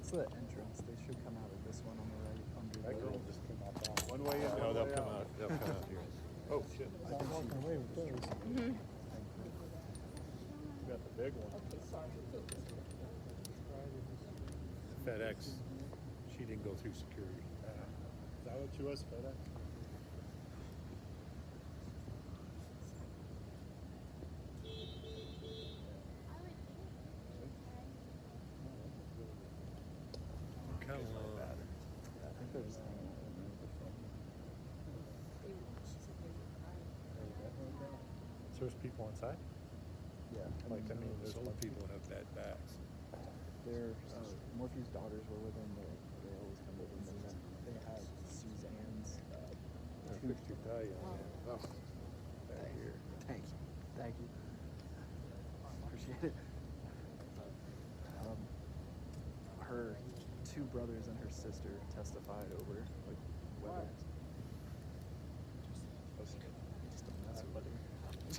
That's the entrance. They should come out of this one on the right under That the girl just came out that one way in. No, they'll come out. They'll come out here. Oh shit! I think walking away with those. You got the big one. FedEx. She didn't go through security. Is that what she was, FedEx? Come on. I think they're just hanging out in the front. So there's people inside? Yeah. Like, I mean, there's Some people have bad backs. Their Morphew's daughters were with him. They always come with him. And then they have Suzanne's. I fixed your tie on there. Oh, back here. Thank you. Thank you. Appreciate it. Her two brothers and her sister testified over like weddings. Just don't mess with her.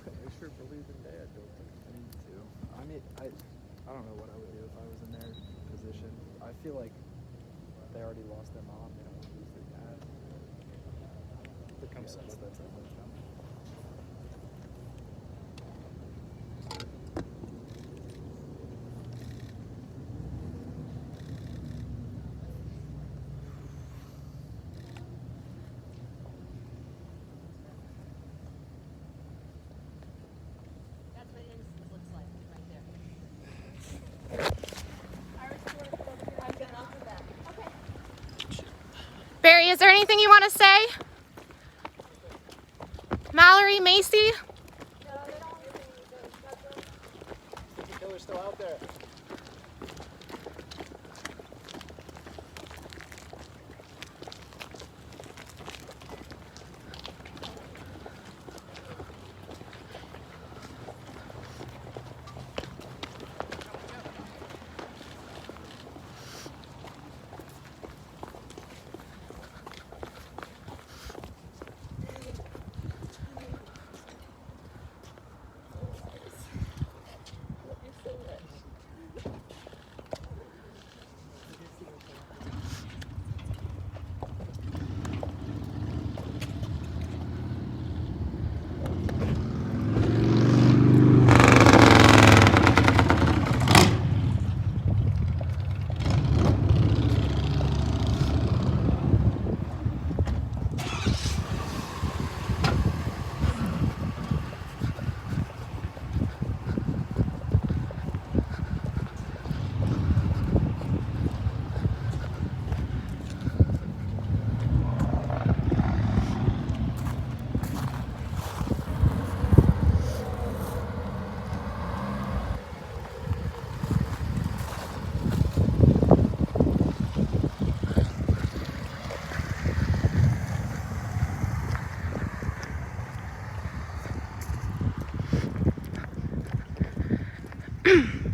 They sure believe in dad, don't they? I need to. I mean, I don't know what I would do if I was in their position. I feel like they already lost their mom. They don't want to lose their dad. Become someone. That's definitely coming. That's what innocence looks like, right there. I'm going off of that. Okay. Barry, is there anything you want to say? Mallory, Macy? The killer's still out there.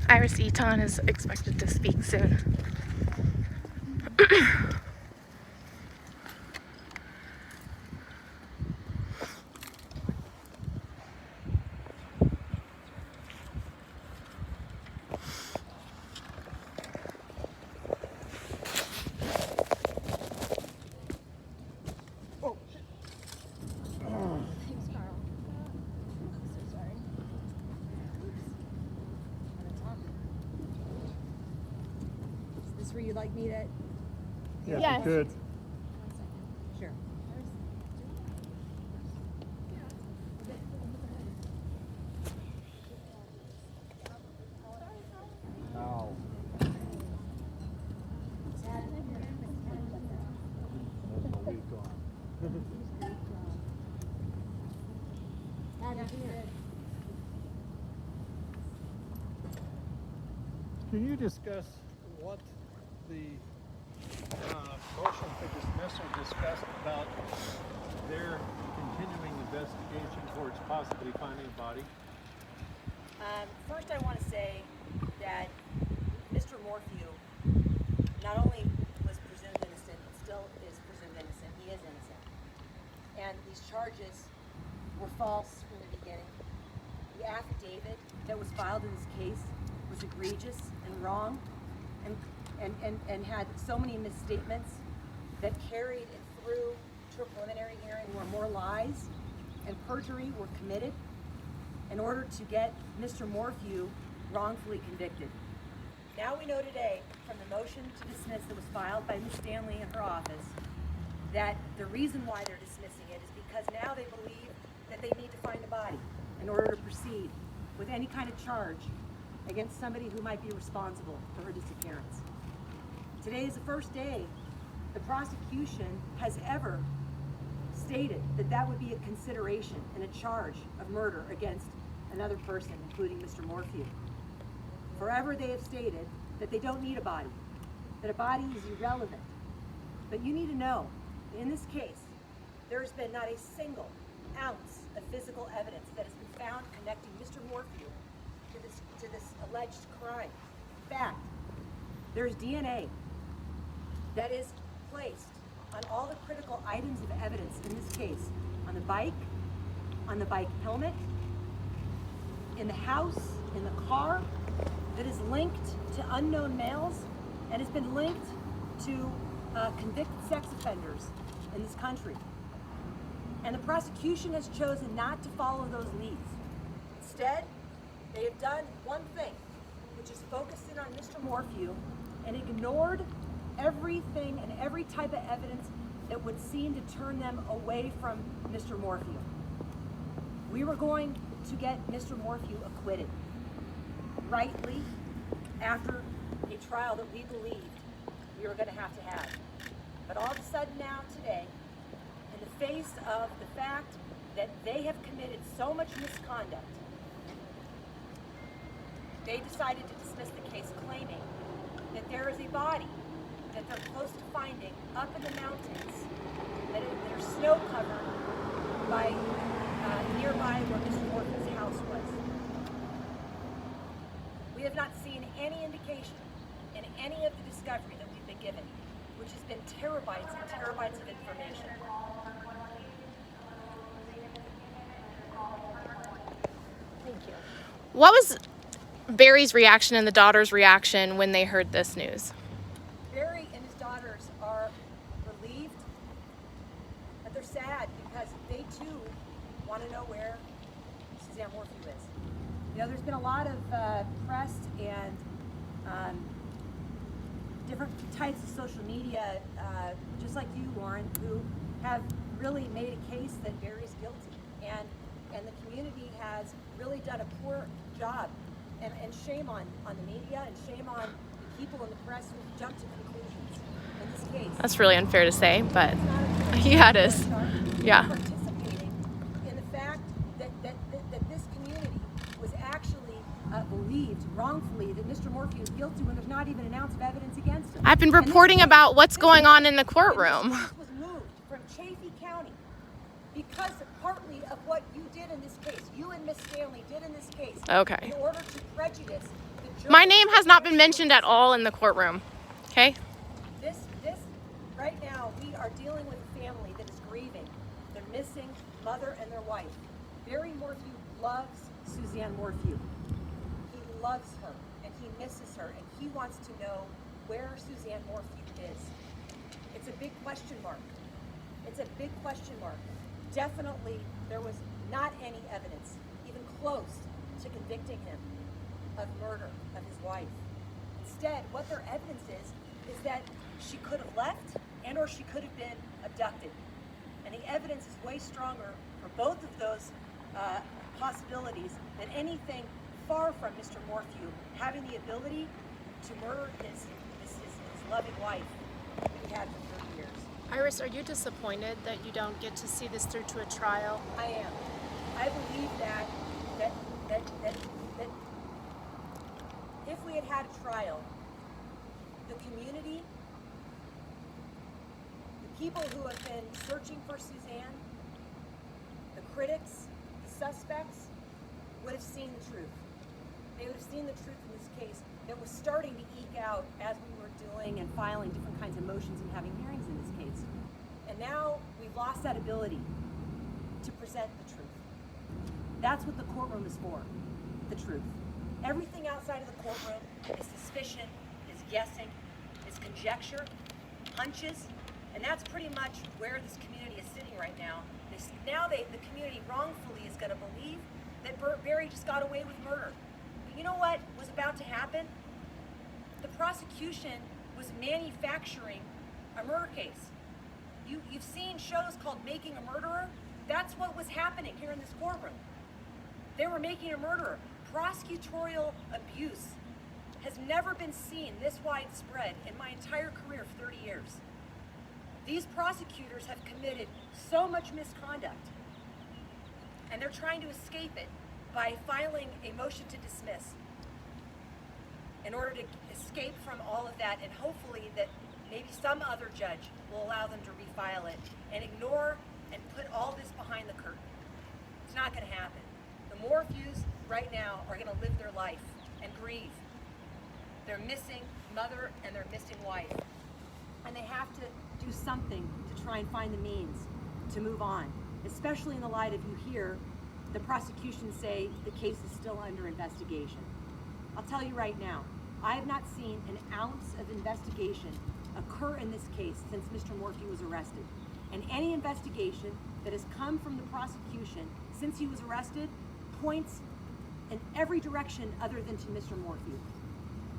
Iris Eaton is expected to speak soon. Thanks, Carl. I'm so sorry. Oops. Wanna talk? Is this where you'd like me to? Yeah, Yes. if you could. 1 second. Sure. Ow. Can you discuss what the motion for dismissal discussed about their continuing investigation towards possibly finding a body? First, I want to say that Mr. Morphew not only was presumed innocent, but still is presumed innocent. He is innocent. And these charges were false from the beginning. The affidavit that was filed in this case was egregious and wrong, and had so many misstatements that carried it through to a preliminary hearing where more lies and perjury were committed in order to get Mr. Morphew wrongfully convicted. Now we know today from the motion to dismiss that was filed by Ms. Stanley in her office that the reason why they're dismissing it is because now they believe that they need to find a body in order to proceed with any kind of charge against somebody who might be responsible for her disappearance. Today is the first day the prosecution has ever stated that that would be a consideration in a charge of murder against another person, including Mr. Morphew. Forever they have stated that they don't need a body, that a body is irrelevant. But you need to know, in this case, there's been not a single ounce of physical evidence that has been found connecting Mr. Morphew to this alleged crime. In fact, there's DNA that is placed on all the critical items of evidence in this case, on the bike helmet, in the house, in the car, that is linked to unknown males and has been linked to convicted sex offenders in this country. And the prosecution has chosen not to follow those leads. Instead, they have done one thing, which is focused in on Mr. Morphew and ignored everything and every type of evidence that would seem to turn them away from Mr. Morphew. We were going to get Mr. Morphew acquitted rightly after a trial that we believed we were going to have. But all of a sudden now, today, in the face of the fact that they have committed so much misconduct, they decided to dismiss the case, claiming that there is a body that they're close to finding up in the mountains that are snow covered by nearby where Mr. Morphew's house was. We have not seen any indication in any of the discovery that we've been given, which has been terabytes and terabytes of information. Thank you. What was Barry's reaction and the daughter's reaction when they heard this news? Barry and his daughters are relieved, but they're sad because they too want to know where Suzanne Morphew is. You know, there's been a lot of press and different types of social media, just like you, Lauren, who have really made a case that Barry's guilty, and the community has really done a poor job, and shame on the media and shame on the people in the press who jumped to conclusions in this case. That's really unfair to say, but It's not a yeah, it is. Yeah. Participating in the fact that this community was actually believed wrongfully that Mr. Morphew is guilty when there's not even an ounce of evidence against him. I've been And this reporting case- about what's this going case- on in the and courtroom. This case was moved from Chaffee County because partly of what you did in this case, you and Miss Stanley did in this case. Okay. In order to prejudice the My jury. name has not been mentioned at all in the courtroom. Okay? This, right now, we are dealing with a family that is grieving their missing mother and their wife. Barry Morphew loves Suzanne Morphew. He loves her, and he misses her, and he wants to know where Suzanne Morphew is. It's a big question mark. It's a big question mark. Definitely, there was not any evidence, even close to convicting him of murder of his wife. Instead, what their evidence is that she could have left and or she could have been abducted. And the evidence is way stronger for both of those possibilities than anything far from Mr. Morphew having the ability to murder his loving wife that he had for 30 years. Iris, are you disappointed that you don't get to see this through to a trial? I am. I believe that if we had had a trial, the community, the people who have been searching for Suzanne, the critics, the suspects, would have seen the truth. They would have seen the truth in this case that was starting to eke out as we were doing and filing different kinds of motions and having hearings in this case. And now we've lost that ability to present the truth. That's what the courtroom is for, the truth. Everything outside of the courtroom is suspicion, is guessing, conjecture, hunches, and that's pretty much where this community is sitting right now. The community wrongfully is going to believe that Barry just got away with murder. But you know what was about to happen? The prosecution was manufacturing a murder case. You've seen shows called Making a Murderer. That's what was happening here in this courtroom. They were making a murderer. Prosecutorial abuse has never been seen this widespread in my entire career of 30 years. These prosecutors have committed so much misconduct, and they're trying to escape it by filing a motion to dismiss in order to escape from all of that, and hopefully that maybe some other judge will allow them to refile it and ignore and put all this behind the curtain. It's not going to happen. The Morphews right now are going to live their life and grieve. They're missing mother and they're missing wife. And they have to do something to try and find the means to move on, especially in the light of you hear the prosecution say the case is still under investigation. I'll tell you right now, I have not seen an ounce of investigation occur in this case since Mr. Morphew was arrested. And any investigation that has come from the prosecution since he was arrested points in every direction other than to Mr. Morphew.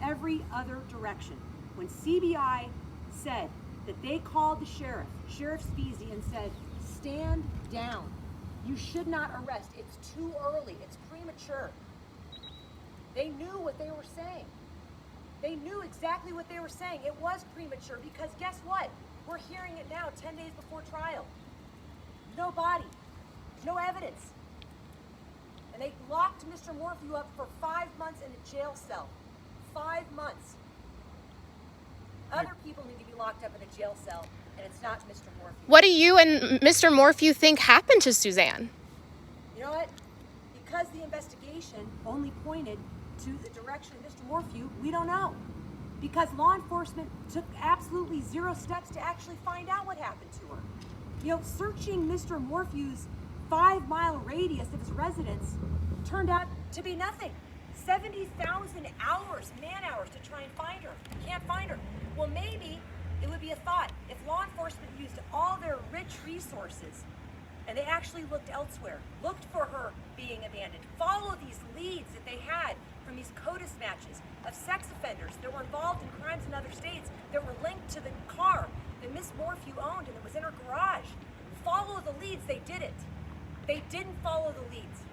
Every other direction. When CBI said that they called the sheriff, Sheriff Speasy, and said, stand down. You should not arrest. It's too early. It's premature. They knew what they were saying. They knew exactly what they were saying. It was premature because guess what? We're hearing it now 10 days before trial. No body, no evidence. And they locked Mr. Morphew up for 5 months in a jail cell. 5 months. Other people need to be locked up in a jail cell, and it's not Mr. Morphew. What do you and Mr. Morphew think happened to Suzanne? You know what? Because the investigation only pointed to the direction of Mr. Morphew, we don't know. Because law enforcement took absolutely zero steps to actually find out what happened to her. You know, searching Mr. Morphew's 5-mile radius of his residence turned out to be nothing. 70,000 hours, man-hours to try and find her. Can't find her. Well, maybe it would be a thought if law enforcement used all their rich resources and they actually looked elsewhere, looked for her being abandoned, follow these leads that they had from these CODIS matches of sex offenders that were involved in crimes in other states that were linked to the car that Miss Morphew owned and that was in her garage. Follow the leads, they didn't. They didn't follow the leads.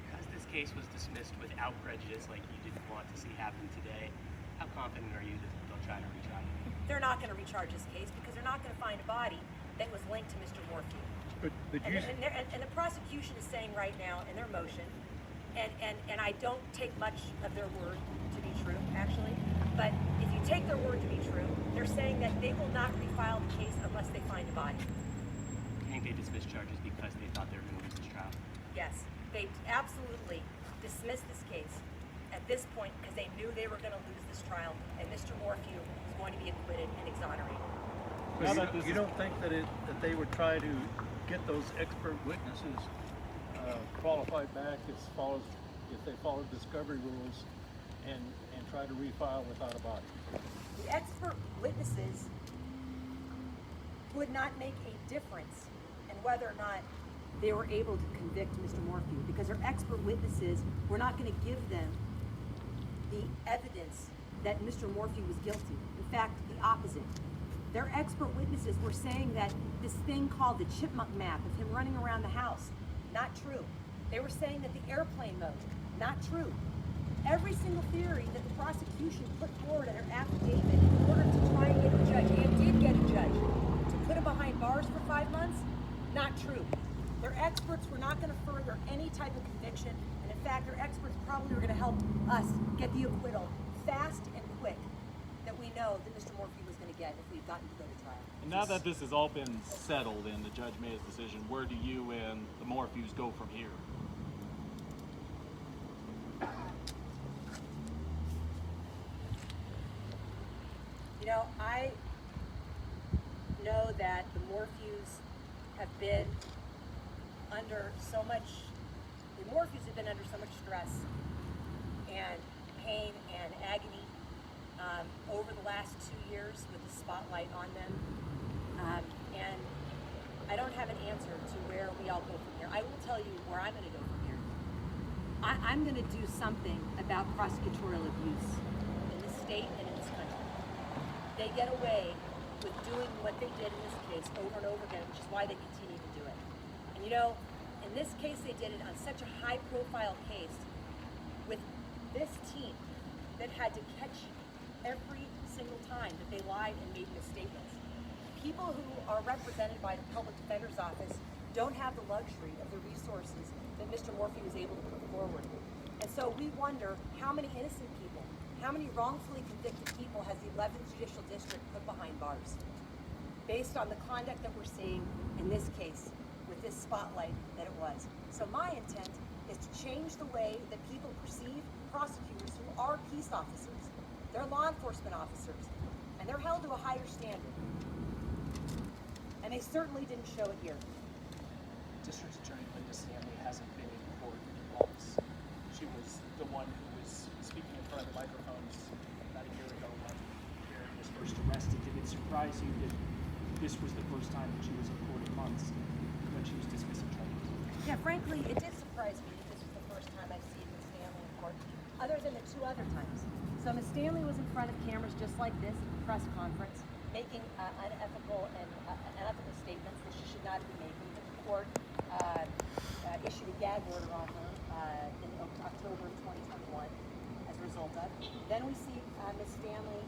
Because this case was dismissed without prejudice like you didn't want to see happen today, how confident are you that they'll try to retry it? They're not going to recharge this case because they're not going to find a body that was linked to Mr. Morphew. But And the prosecution is saying right now in their motion, and I don't take much of their word to be true, actually, but if you take their word to be true, they're saying that they will not refile the case unless they find a body. I think they dismissed charges because they thought they were going to lose this trial. Yes, they absolutely dismissed this case at this point because they knew they were going to lose this trial, and Mr. Morphew was going to be acquitted and exonerated. you don't think that they would try to get those expert witnesses qualified back if they followed discovery rules and try to refile without a body? The expert witnesses would not make a difference in whether or not they were able to convict Mr. Morphew because their expert witnesses were not going to give them the evidence that Mr. Morphew was guilty. In fact, the opposite. Their expert witnesses were saying that this thing called the chipmunk map of him running around the house, not true. They were saying that the airplane mode, not true. Every single theory that the prosecution put forward in their affidavit in order to try and get a judge, and did get a judge, to put him behind bars for 5 months, not true. Their experts were not going to further any type of conviction, and in fact, their experts probably were going to help us get the acquittal fast and quick that we know that Mr. Morphew was going to get if we'd gotten to go to trial. And now that this has all been settled and the judge made his decision, where do you and the Morphews go from here? You know, I know that the Morphews have been under so much, the Morphews have been under so much stress and pain and agony over the last 2 years with the spotlight on them. And I don't have an answer to where we all go from here. I will tell you where I'm going to go from here. I'm going to do something about prosecutorial abuse in this state and in this country. They get away with doing what they did in this case over and over again, which is why they continue to do it. And you know, in this case, they did it on such a high-profile case with this team that had to catch every single time that they lied and made misstatements. People who are represented by the Public Defender's Office don't have the luxury of the resources that Mr. Morphew was able to put forward. And so we wonder how many innocent people, how many wrongfully convicted people has the 11th Judicial District put behind bars based on the conduct that we're seeing in this case with this spotlight that it was. So my intent is to change the way that people perceive prosecutors who are peace officers. They're law enforcement officers, and they're held to a higher standard. And they certainly didn't show it here. District Attorney Linda Stanley hasn't been in court in months. She was the one who was speaking in front of the microphones about a year ago when Barry was first arrested. Did it surprise you that this was the first time that she was in court in months when she was dismissing charges? Yeah, frankly, it did surprise me that this was the first time I've seen Ms. Stanley in court, other than the 2 other times. So Ms. Stanley was in front of cameras just like this at the press conference, making unethical statements that she should not be making. The court issued a gag order on her in October of 2021 as a result of. Then we see Ms. Stanley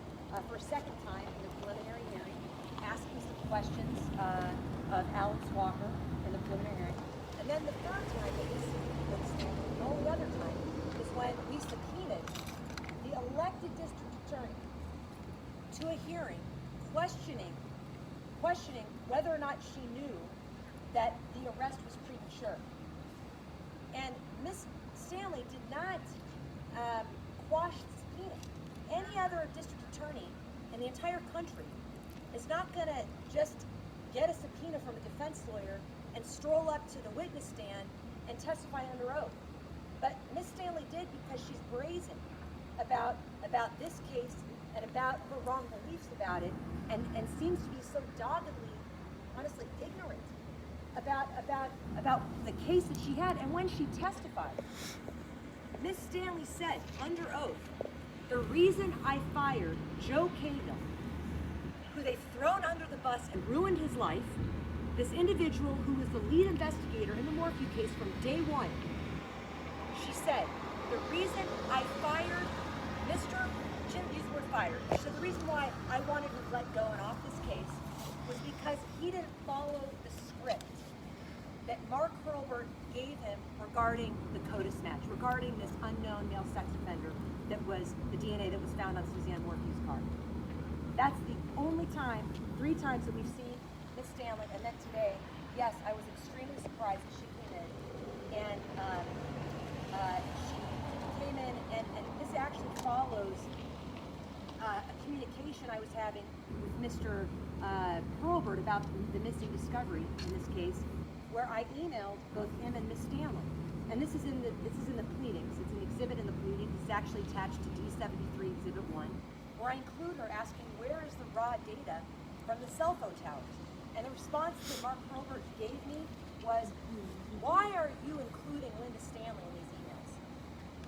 for a second time in the preliminary hearing asking some questions of Alex Walker in the preliminary hearing. And then the third time that we see Ms. Stanley, the only other time, is when we subpoenaed the elected district attorney to a hearing questioning whether or not she knew that the arrest was premature. And Ms. Stanley did not quash the subpoena. Any other district attorney in the entire country is not going to just get a subpoena from a defense lawyer and stroll up to the witness stand and testify under oath. But Ms. Stanley did because she's brazen about this case and about her wrong beliefs about it, and seems to be so doggedly, honestly, ignorant about the case that she had. And when she testified, Ms. Stanley said under oath, the reason I fired Joe Cahill, who they've thrown under the bus and ruined his life, this individual who was the lead investigator in the Morphew case from day one, she said, the reason I fired Mr. Jim, use the word fired. So the reason why I wanted him let go and off this case was because he didn't follow the script that Mark Hurlburt gave him regarding the CODIS match, regarding this unknown male sex offender that was the DNA that was found on Suzanne Morphew's car. That's the only time, 3 times that we've seen Ms. Stanley, and then today, yes, I was extremely surprised that she came in, and she came in, and this actually follows a communication I was having with Mr. Hurlburt about the missing discovery in this case, where I emailed both him and Ms. Stanley. And this is in the pleadings. It's an exhibit in the pleadings. It's actually attached to D73 Exhibit 1, where I include her asking where is the raw data from the cell phone towers. And the response that Mark Hurlburt gave me was, why are you including Linda Stanley in these emails?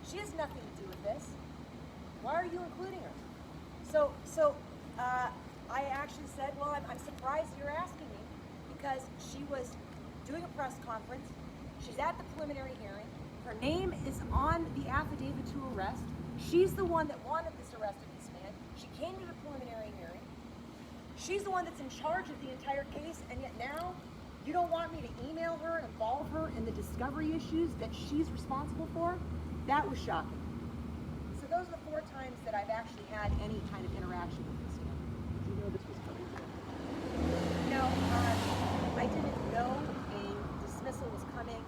She has nothing to do with this. Why are you including her? So I actually said, well, I'm surprised you're asking me, because she was doing a press conference. She's at the preliminary hearing. Her name is on the affidavit to arrest. She's the one that wanted this arrest of this man. She came to the preliminary hearing. She's the one that's in charge of the entire case, and yet now you don't want me to email her and involve her in the discovery issues that she's responsible for? That was shocking. So those are the 4 times that I've actually had any kind of interaction with this man. Did you know this was coming? No, I didn't know a dismissal was coming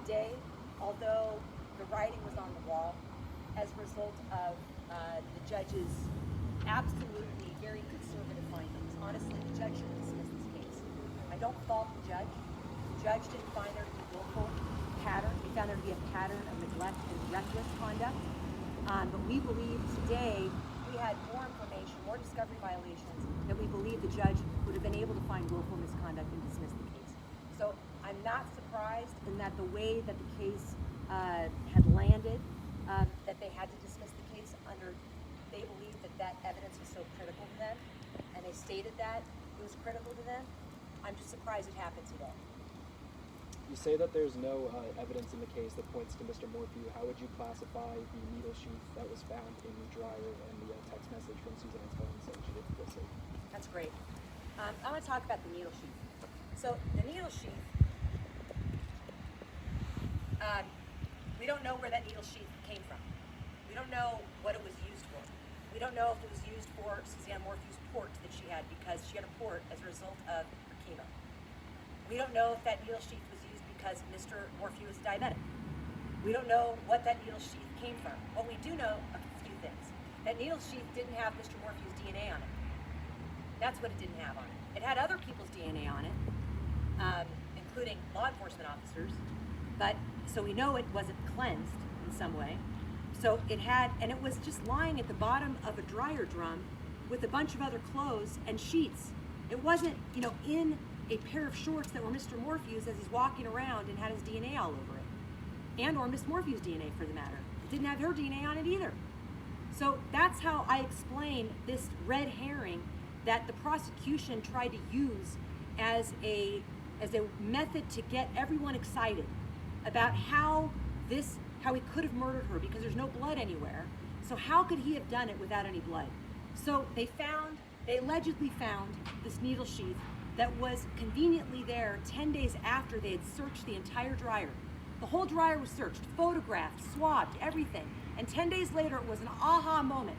today, although the writing was on the wall as a result of the judge's absolutely very conservative findings. Honestly, the judge should have dismissed this case. I don't fault the judge. The judge didn't find there to be a willful pattern. He found there to be a pattern of neglect and reckless conduct. But we believe today we had more information, more discovery violations, that we believe the judge would have been able to find willful misconduct and dismiss the case. So I'm not surprised in that the way that the case had landed, that they had to dismiss the case under, they believed that that evidence was so critical to them, and they stated that it was critical to them. I'm just surprised it happened today. You say that there's no evidence in the case that points to Mr. Morphew. How would you classify the needle sheath that was found in the dryer and the text message from Suzanne's phone saying she didn't feel safe? That's great. I want to talk about the needle sheath. So the needle sheath, we don't know where that needle sheath came from. We don't know what it was used for. We don't know if it was used for Suzanne Morphew's port that she had, because she had a port as a result of her chemo. We don't know if that needle sheath was used because Mr. Morphew is diabetic. We don't know what that needle sheath came from. What we do know, a few things. That needle sheath didn't have Mr. Morphew's DNA on it. That's what it didn't have on it. It had other people's DNA on it, including law enforcement officers, but so we know it wasn't cleansed in some way. So it had, and it was just lying at the bottom of a dryer drum with a bunch of other clothes and sheets. It wasn't, in a pair of shorts that were Mr. Morphew's as he's walking around and had his DNA all over it. And or Miss Morphew's DNA for the matter. It didn't have her DNA on it either. So that's how I explain this red herring that the prosecution tried to use as a method to get everyone excited about how he could have murdered her, because there's no blood anywhere. So how could he have done it without any blood? So they allegedly found this needle sheath that was conveniently there 10 days after they had searched the entire dryer. The whole dryer was searched, photographed, swabbed, everything. And 10 days later, it was an aha moment.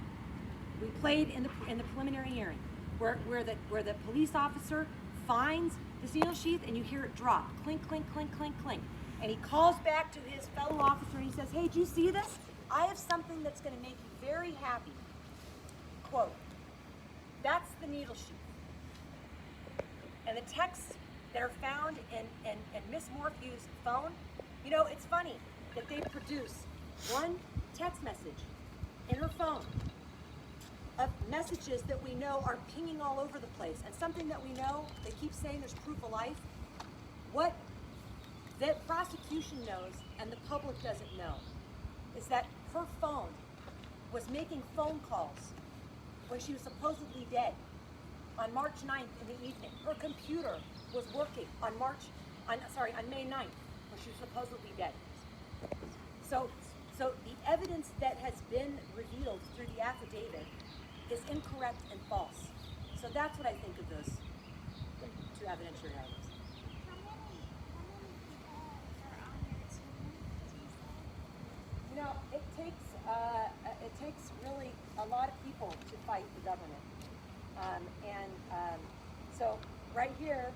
We played in the preliminary hearing where the police officer finds this needle sheath and you hear it drop, clink, clink, clink, clink, clink. And he calls back to his fellow officer and he says, "Hey, do you see this? I have something that's going to make you very happy." Quote, "That's the needle sheath." And the texts that are found in Miss Morphew's phone, it's funny that they produce one text message in her phone of messages that we know are pinging all over the place. And something that we know, they keep saying there's proof of life. What the prosecution knows and the public doesn't know is that her phone was making phone calls when she was supposedly dead on March 9th in the evening. Her computer was working on May 9th when she was supposedly dead. So the evidence that has been revealed through the affidavit is incorrect and false. So that's what I think of those two evidentiary items. It takes really a lot of people to fight the government. So right here,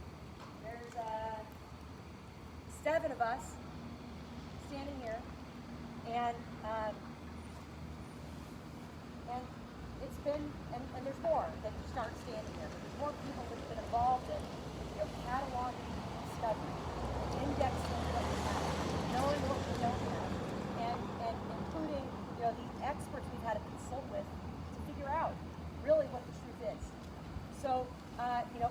there's 7 of us standing here, and it's been, and there's more that just aren't standing here. There's more people that have been involved in cataloging discovery, indexing what we have, knowing what we don't have, and including the experts we've had to consult with to figure out really what the truth is. So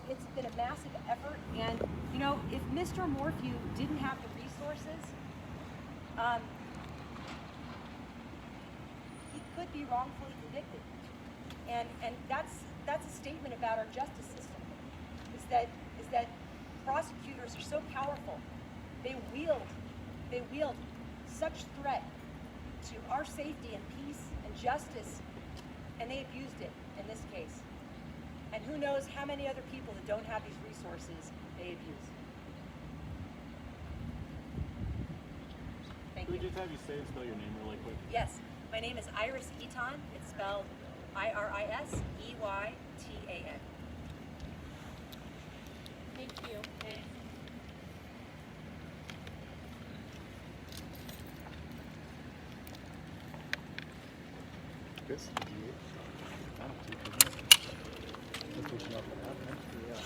it's been a massive effort, and if Mr. Morphew didn't have the resources, he could be wrongfully convicted, and that's a statement about our justice system. Is that prosecutors are so powerful, they wield such threat to our safety and peace and justice, and they abused it in this case. And who knows how many other people that don't have these resources they abuse. Thank you. Could we just have you say and spell your name really quick? Yes, my name is Iris Eton. It's spelled IRISEYTAN. Thank you. Chris, did you? I don't think you did. That's what you know what happened. Yeah.